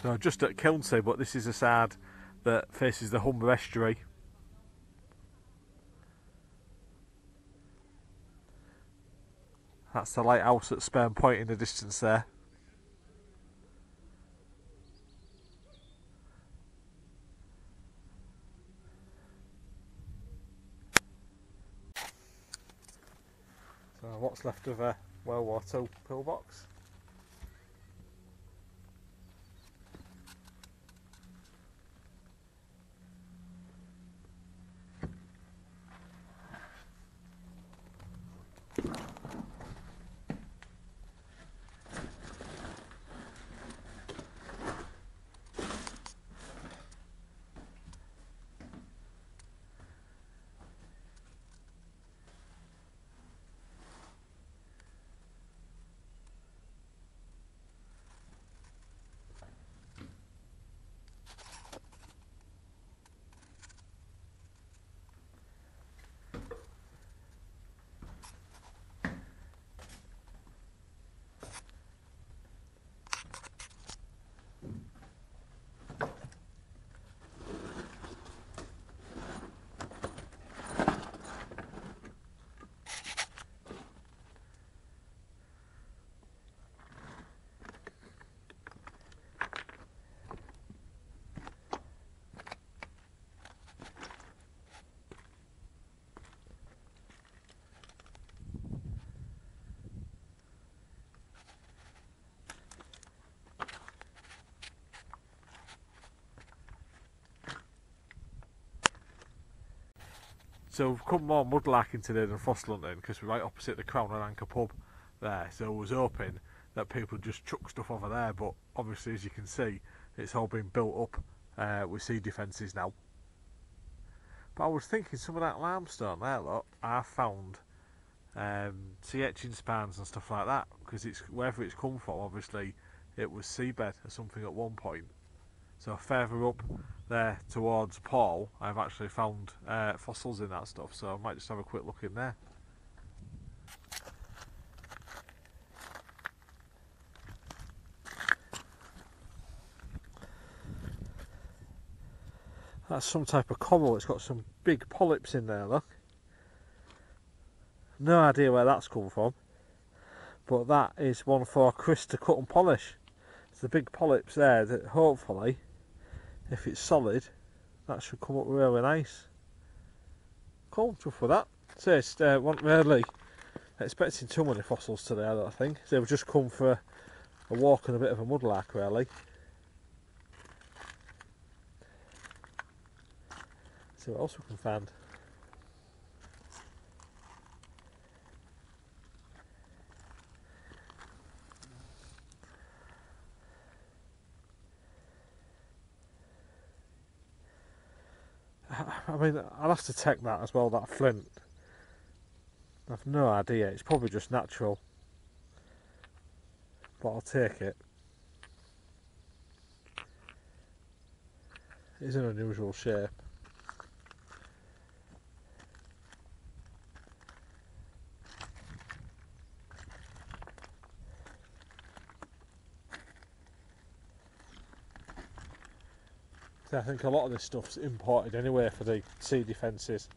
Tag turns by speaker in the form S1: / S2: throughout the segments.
S1: So just at Kilnsea, but this is a side that faces the Humber Estuary. That's the lighthouse at Spurn Point in the distance there. So what's left of a World War II pillbox. So we've come more mudlarking today than fossil hunting because we're right opposite the Crown and Anchor pub there. So I was hoping that people just chuck stuff over there, but obviously, as you can see, it's all been built up with sea defences now. But I was thinking some of that limestone there, look, I found sea urchin spines and stuff like that, because it's wherever it's come from, obviously it was seabed or something at one point. So further up there towards Paul, I've actually found fossils in that stuff, so I might just have a quick look in there. That's some type of coral. It's got some big polyps in there, look. No idea where that's come from, but that is one for Chris to cut and polish. It's the big polyps there that hopefully, if it's solid, that should come up really nice. Cool, tough with that. So it's wasn't really expecting too many fossils today, I don't think. So we've just come for a walk and a bit of a mudlark, really. See what else we can find. I mean, I'll have to take that as well, that flint. I've no idea, it's probably just natural. But I'll take it. It's an unusual shape. So I think a lot of this stuff's imported anyway for the sea defences.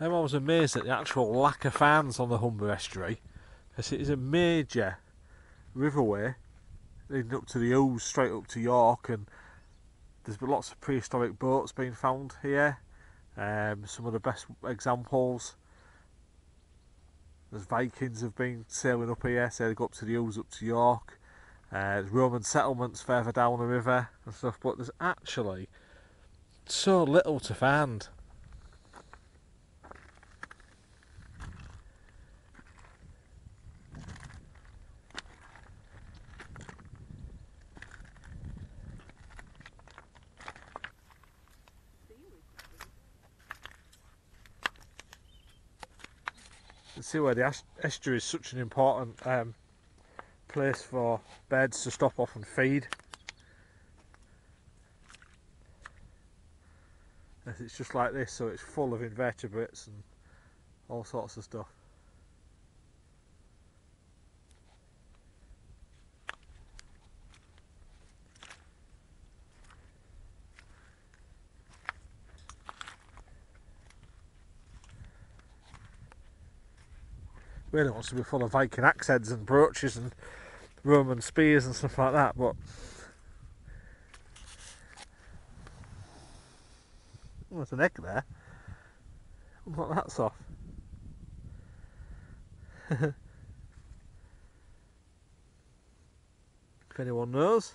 S1: I was amazed at the actual lack of fans on the Humber Estuary, because it is a major riverway leading up to the Ouse, straight up to York, and there's been lots of prehistoric boats being found here. Some of the best examples. There's Vikings have been sailing up here, so they go up to the Ouse, up to York. There's Roman settlements further down the river and stuff, but there's actually so little to find. You can see where the estuary is such an important place for birds to stop off and feed. It's just like this, so it's full of invertebrates and all sorts of stuff. Really wants to be full of Viking axe heads and brooches and Roman spears and stuff like that, but oh, there's an egg there. Not that soft. If anyone knows.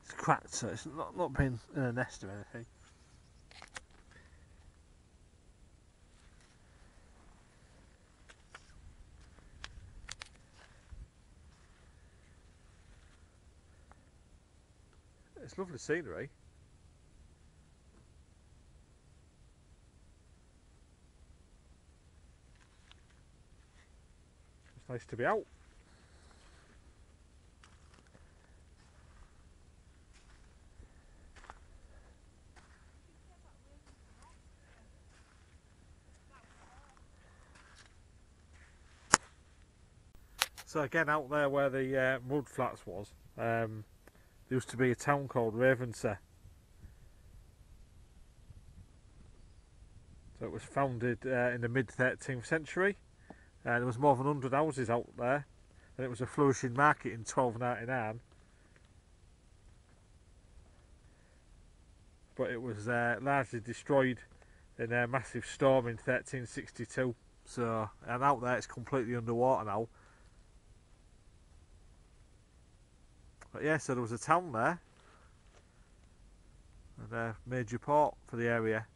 S1: It's cracked, so it's not been in a nest or anything. It's lovely scenery. It's nice to be out. So again, out there where the mud flats was, there used to be a town called Ravensey. So it was founded in the mid 13th century. There was more than 100 houses out there, and it was a flourishing market in 1299. But it was largely destroyed in a massive storm in 1362. So, and out there it's completely underwater now. But yeah, so there was a town there, and a major port for the area.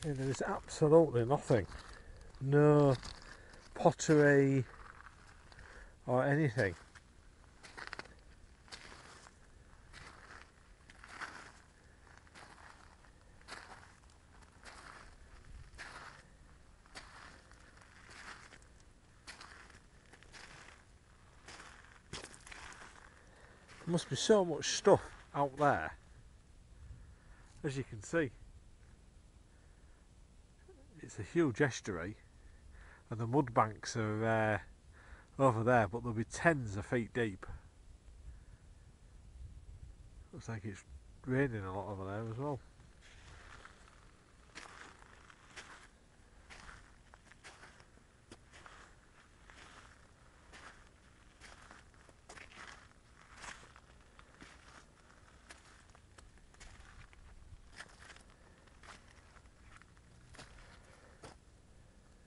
S1: Yeah, there is absolutely nothing. No pottery or anything. There must be so much stuff out there, as you can see. It's a huge estuary, and the mud banks are over there, but they'll be tens of feet deep. Looks like it's raining a lot over there as well.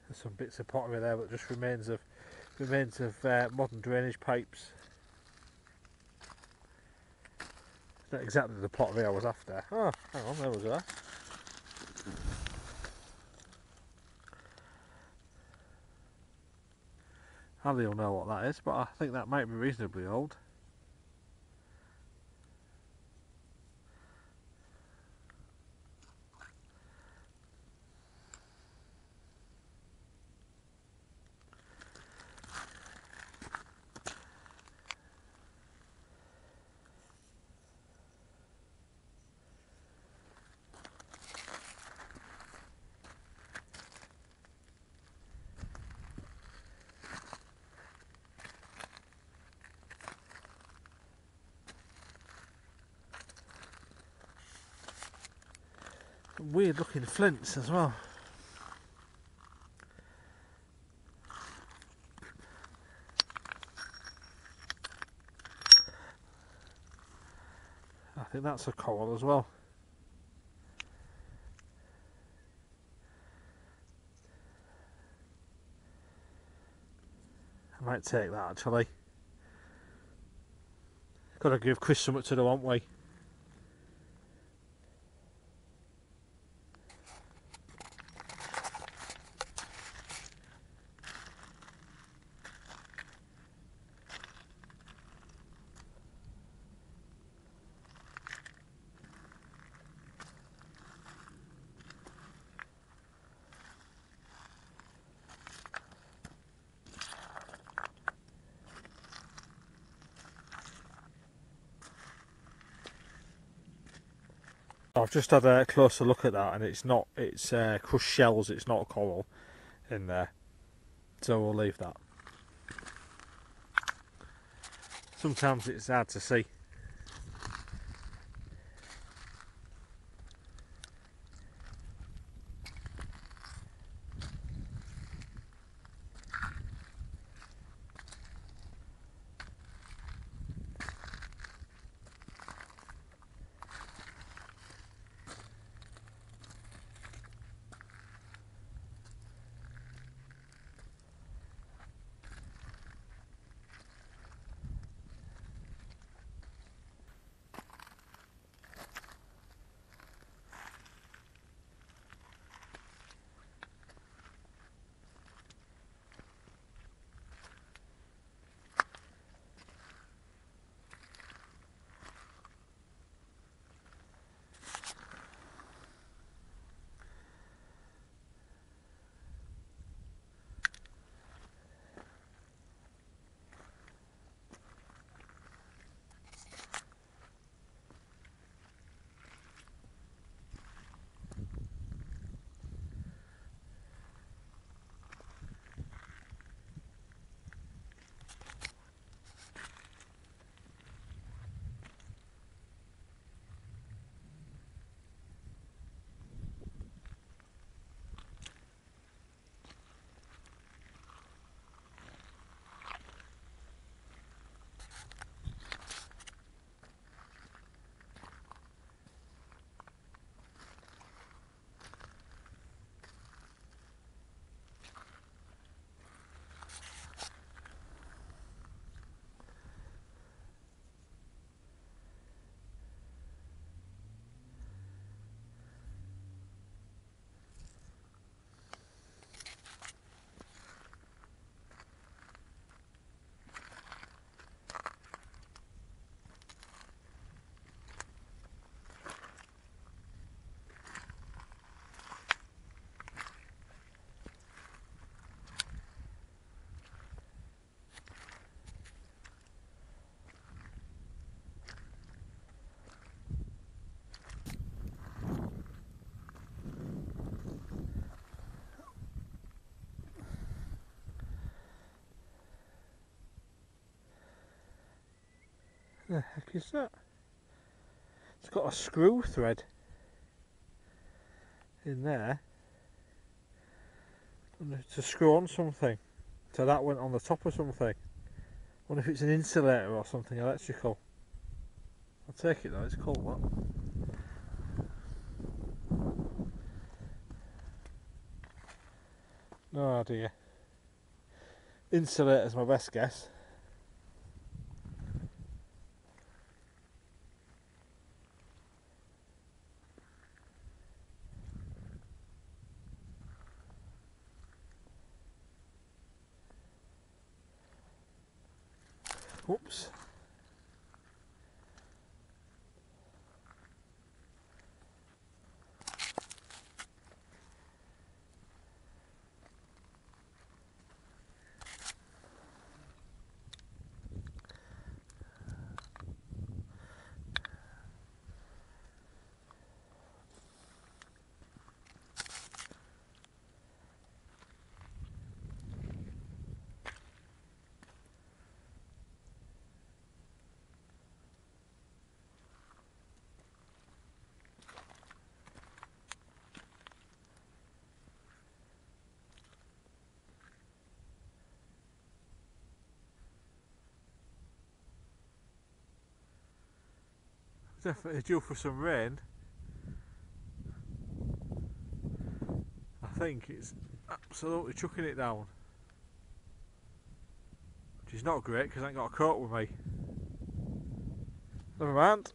S1: There's some bits of pottery there, but just remains of modern drainage pipes. Not exactly the pottery I was after. Oh, hang on, there was that. Hardly will know what that is, but I think that might be reasonably old. Weird looking flints as well. I think that's a coral as well. I might take that actually. Gotta give Chris something to do, haven't we? I've just had a closer look at that, and it's crushed shells, it's not a coral in there, so we'll leave that. Sometimes it's hard to see. The heck is that? It's got a screw thread in there. And to screw on something. So that went on the top of something. I wonder if it's an insulator or something electrical. I'll take it though, it's cool, what? No idea. Insulator's my best guess. Whoops. Definitely due for some rain. I think it's absolutely chucking it down. Which is not great because I ain't got a coat with me. Never mind.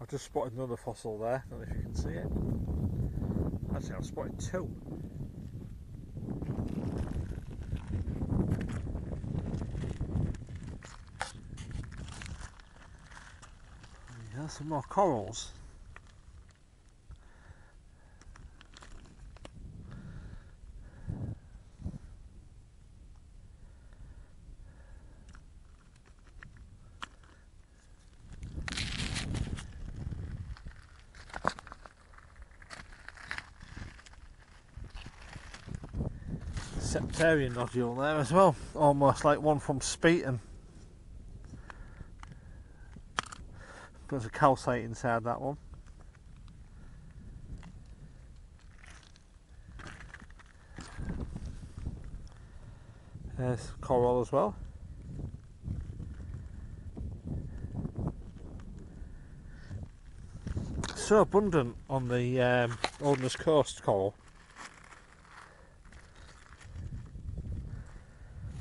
S1: I've just spotted another fossil there, I don't know if you can see it. Actually I've spotted two. Yeah, some more corals. Septarian nodule there as well, almost like one from Speeton. There's a calcite inside that one. There's coral as well. So abundant on the Oldness Coast coral.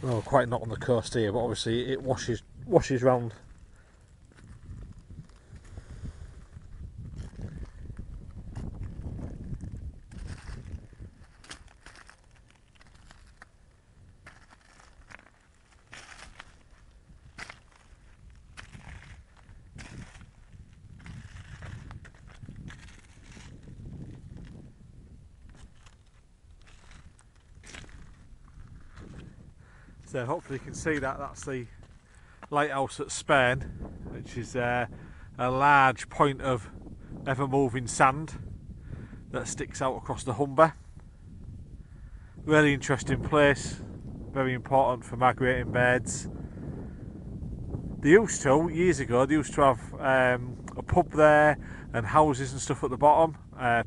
S1: Well, quite not on the coast here, but obviously it washes round. So hopefully you can see that. That's the lighthouse at Spain, which is a large point of ever-moving sand that sticks out across the Humber. Really interesting place, very important for migrating birds. They used to, years ago, they used to have a pub there and houses and stuff at the bottom,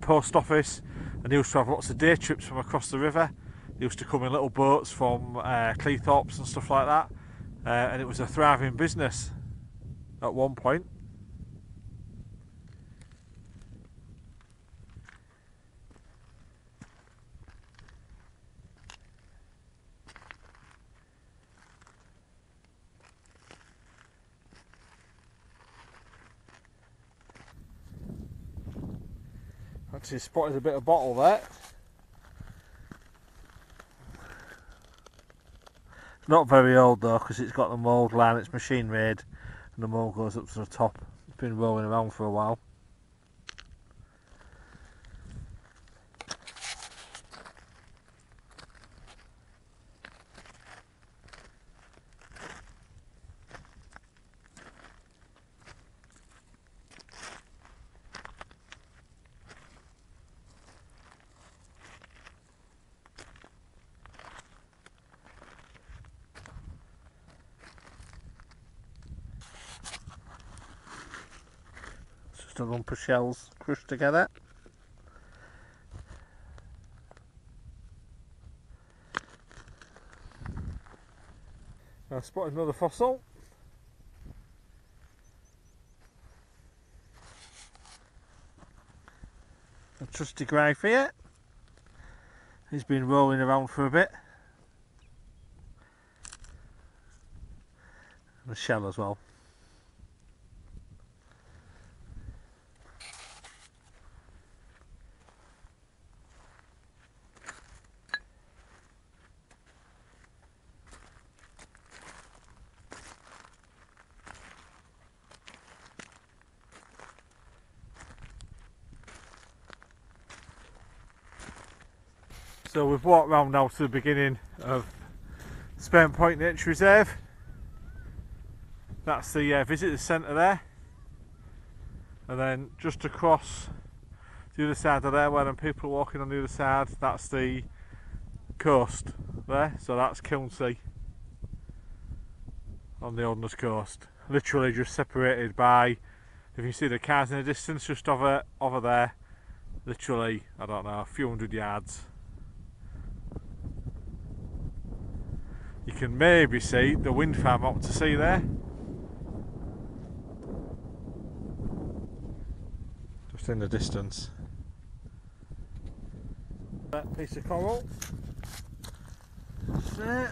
S1: post office, and they used to have lots of day trips from across the river. They used to come in little boats from Cleethorpes and stuff like that, and it was a thriving business at one point. Actually spotted a bit of bottle there. It's not very old though, because it's got the mould line, it's machine made, and the mould goes up to the top. It's been rolling around for a while. Just a lump of shells crushed together. I spotted another fossil. A trusty grey here. He's been rolling around for a bit. And a shell as well. So we've walked round now to the beginning of Spain Point Nature Reserve. That's the visitor centre there, and then just across the other side of there, where them people are walking on the other side, that's the coast there. So that's Kilnsea on the Oldness coast, literally just separated by, if you see the cars in the distance, just over there, literally, I don't know, a few hundred yards. You can maybe see the wind farm out to sea there. Just in the distance. That piece of coral. That's it.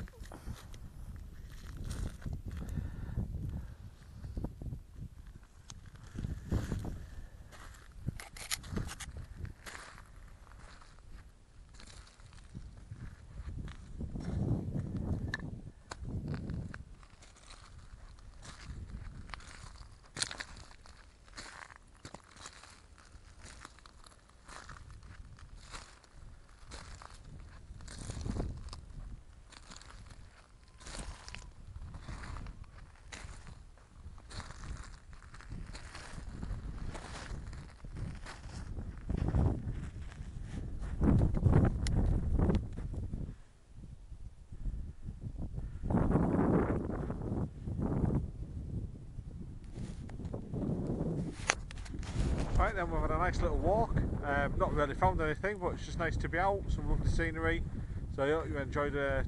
S1: Right then, we've had a nice little walk. Not really found anything, but it's just nice to be out, some lovely scenery. So I hope you enjoyed a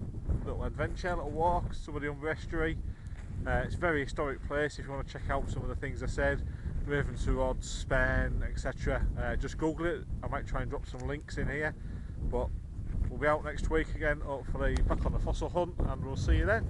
S1: little adventure, a little walk, some of the Humber Estuary. It's a very historic place if you want to check out some of the things I said. Ravenswood, Spain, etc. Just Google it. I might try and drop some links in here. But we'll be out next week again, hopefully back on the fossil hunt, and we'll see you then.